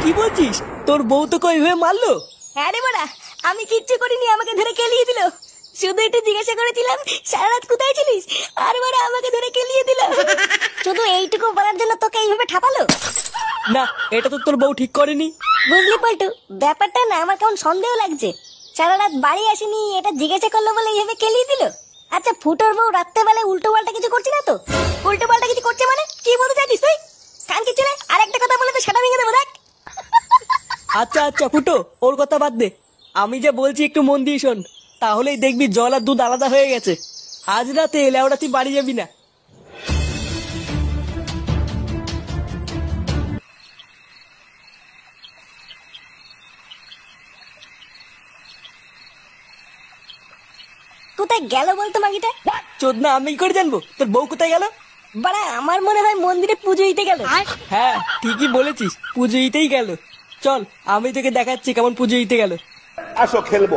কি বলছিস? তোর বউ তোকে ওইভাবে মারলো? হ্যাঁ রে বড়া, আমি কিচ্ছু করিনি, আমাকে ধরে কেলিয়ে দিল। শুধু একটু জিজ্ঞাসা করেছিলাম সারা রাত কোথায় ছিলিস, আর বড়া আমাকে ধরে কেলিয়ে দিল। শুধু এইটুকু বলার জন্য তোকে এইভাবে ঠাপালো? না, এটা তো তোর বউ ঠিক করেনি। বুঝলি পল্টু, ব্যাপারটা না আমার কেমন সন্দেহ লাগছে। সারা রাত বাড়ি আসেনি, এটা জিজ্ঞাসা করলো বলে এইভাবে কেলিয়ে দিল। আচ্ছা, ফুটোর বউ রাত্রেবেলায় উল্টো পাল্টা কিছু করছে না তো? উল্টো পাল্টা কিছু করছে মানে কি বলতে চাইছিস তুই? কান কি চলে আর একটা কথা বলে তো সেটা ভেঙে দেবো দেখ। আচ্ছা আচ্ছা ফুটো, ওর কথা বাদ দে। আমি যে বলছি একটু মন দিয়ে শোন, তাহলেই দেখবি জল আর দুধ আলাদা হয়ে গেছে। আজ রাতে লেওড়া তুই বাড়ি যাবি না। কোথায় গেল বলতো মাগিটা? চোদনা, আমি কি করে জানবো তোর বউ কোথায় গেল? বাড়া, আমার মনে হয় মন্দিরে পুজো দিতে গেল। হ্যাঁ ঠিকই বলেছিস, পুজো দিতেই গেল। চল আমি তোকে দেখাচ্ছি কেমন পুজো দিতে গেল। আসো খেলবো।